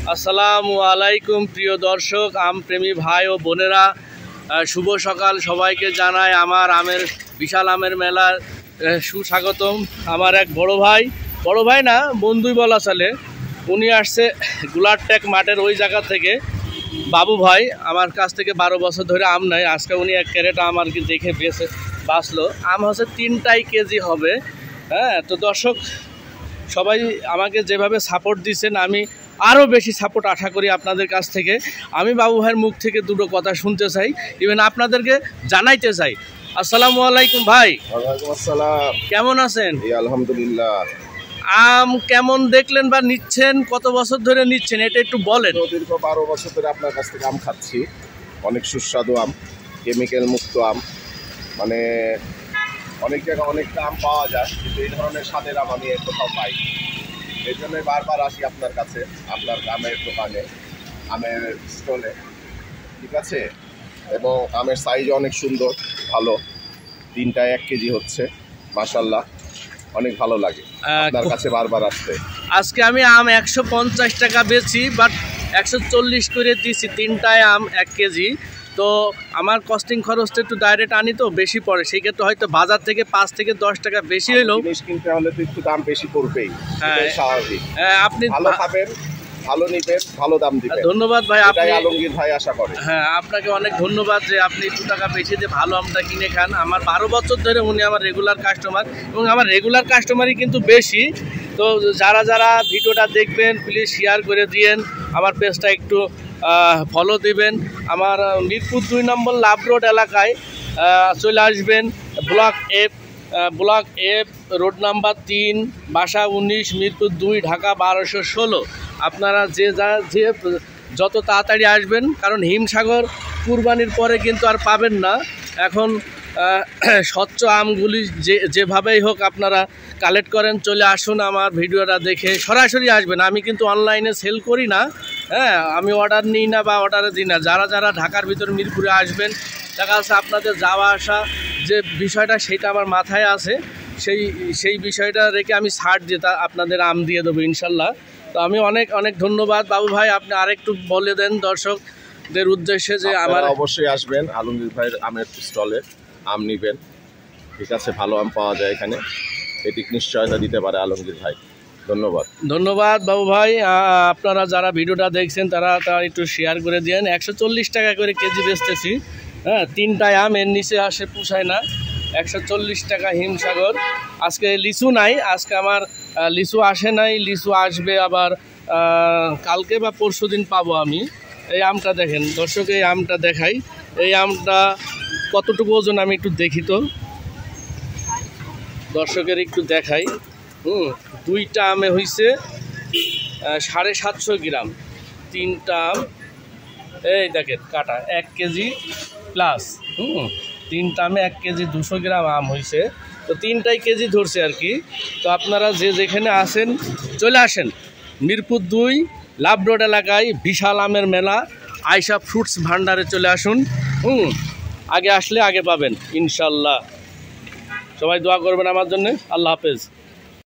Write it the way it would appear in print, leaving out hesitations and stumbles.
আসসালামু আলাইকুম প্রিয় দর্শক, আম প্রেমী ভাই ও বোনেরা, শুভ সকাল। সবাইকে জানাই আমার আমের বিশাল আমের মেলার সুস্বাগতম। আমার এক বড় ভাই না বন্ধুই বলা চলে, উনি আসছে গুলারটেক মাঠের ওই জায়গা থেকে। বাবু ভাই আমার কাছ থেকে 12 বছর ধরে আম নেয়। আজকে উনি এক ক্যারেট আম আর কি দেখে বাঁচলো। আম হচ্ছে 3টাই কেজি হবে। হ্যাঁ, তো দর্শক সবাই আমাকে যেভাবে সাপোর্ট দিচ্ছেন, আমি আরও বেশি সাপোর্ট আশা করি আপনাদের কাছ থেকে। আমি বাবু ভাইয়ের মুখ থেকে দুটো কথা শুনতে চাই, ইভেন আপনাদেরকে জানাইতে চাই। আসসালামু আলাইকুম ভাই। ওয়ালাইকুম আসসালাম। কেমন আছেন? আলহামদুলিল্লাহ। আম কেমন দেখলেন বা নিচ্ছেন, কত বছর ধরে নিচ্ছেন এটা একটু বলেন। দীর্ঘ 12 বছর ধরে আপনার কাছ থেকে আম খাচ্ছি। অনেক সুস্বাদু আম, কেমিক্যাল মুক্ত আম। মানে অনেক জায়গায় অনেকটা আম পাওয়া যায়, কিন্তু এই ধরনের স্বাদের আম আমি কোথাও পাই। এই জন্যই বারবার আসি আপনার কাছে, আপনার আমের দোকানে, আমের স্টলে। ঠিক আছে, এবং আমের সাইজও অনেক সুন্দর, ভালো। 3টায় 1 কেজি হচ্ছে, মাশাআল্লাহ, অনেক ভালো লাগে আপনার কাছে বারবার আসতে। আজকে আমি আম 150 টাকা বেচি, বাট 140 করে দিছি 3টায় আম 1 কেজি। তো আমার কস্টিং খরচটা একটু ডাইরেক্ট আনি তো বেশি পড়ে, সেই ক্ষেত্রে হয়তো বাজার থেকে 5 থেকে 10 টাকা বেশি হইলো। জিনিস কিনতে হলে তো একটু দাম বেশি পড়বেই, এটাই স্বাভাবিক। আপনি ভালো খাবেন, ভালো নিবেন, ভালো দাম দিবেন। ধন্যবাদ ভাই, আপনি আলমগীর ভাই আশা করে। হ্যাঁ, আপনাকে অনেক ধন্যবাদ যে আপনি 2 টাকা বেশি দিয়ে ভালো আমটা কিনে খান। আমার 12 বছর ধরে উনি আমার রেগুলার কাস্টমার, এবং আমার রেগুলার কাস্টমারই কিন্তু বেশি। তো যারা ভিডিওটা দেখবেন প্লিজ শেয়ার করে দিয়েন, আমার পেজটা একটু ফলো দিবেন। আমার মিরপুর 2 নম্বর লাভ রোড এলাকায় চলে আসবেন। ব্লক এফ রোড নাম্বার 3, বাসা 19, মিরপুর 2, ঢাকা 1216। আপনারা যে যত তাড়াতাড়ি আসবেন, কারণ হিমসাগর কুরবানির পরে কিন্তু আর পাবেন না। এখন স্বচ্ছ আমগুলি যেভাবেই হোক আপনারা কালেক্ট করেন। চলে আসুন, আমার ভিডিওটা দেখে সরাসরি আসবেন। আমি কিন্তু অনলাইনে সেল করি না, হ্যাঁ, আমি অর্ডার নিই না বা অর্ডারে দিই না। যারা ঢাকার ভিতর মিরপুরে আসবেন, দেখা যাচ্ছে আপনাদের যাওয়া আসা যে বিষয়টা সেটা আমার মাথায় আছে, সেই বিষয়টা রেখে আমি ছাড় দিয়ে আপনাদের আম দিয়ে দেবো ইনশাল্লাহ। তো আমি অনেক ধন্যবাদ বাবু ভাই। আপনি আরেকটু বলে দেন দর্শকদের উদ্দেশ্যে যে আমার অবশ্যই আসবেন আলমগীর ভাইয়ের আমের স্টলে, আম নিবেন। ঠিক আছে, ভালো আম পাওয়া যায় এখানে, এটি নিশ্চয়তা দিতে পারে আলমগীর ভাই। ধন্যবাদ বাবু ভাই। আপনারা যারা ভিডিওটা দেখছেন তারা একটু শেয়ার করে দিয়েন। 140 টাকা করে কেজি বেচতেছি। হ্যাঁ, 3টায় আম, এর নিচে আসে পুষায় না। 140 টাকা হিমসাগর। আজকে লিচু নাই, আজকে আমার লিচু আসে নাই। লিচু আসবে আবার কালকে বা পরশু দিন পাবো আমি। এই আমটা দেখেন দর্শক, এই আমটা দেখাই। এই আমটা কতটুকু ওজন আমি একটু দেখি তো, দর্শকের একটু দেখাই। 2টা আমে হয়েছে 750 গ্রাম। 3টা আম, এই দেখেন কাটা 1 কেজি প্লাস। 3টা আমে 1 কেজি 200 গ্রাম আম হয়েছে। তো 3টাই কেজি ধরছে আর কি। তো আপনারা যেখানে আসেন চলে আসেন মিরপুর 2 লাভ রোড এলাকায় বিশাল আমের মেলা, আয়শা ফ্রুটস ভান্ডারে চলে আসুন। আগে আসলে আগে পাবেন ইনশাল্লাহ। সবাই দোয়া করবেন আমার জন্য। আল্লাহ হাফেজ।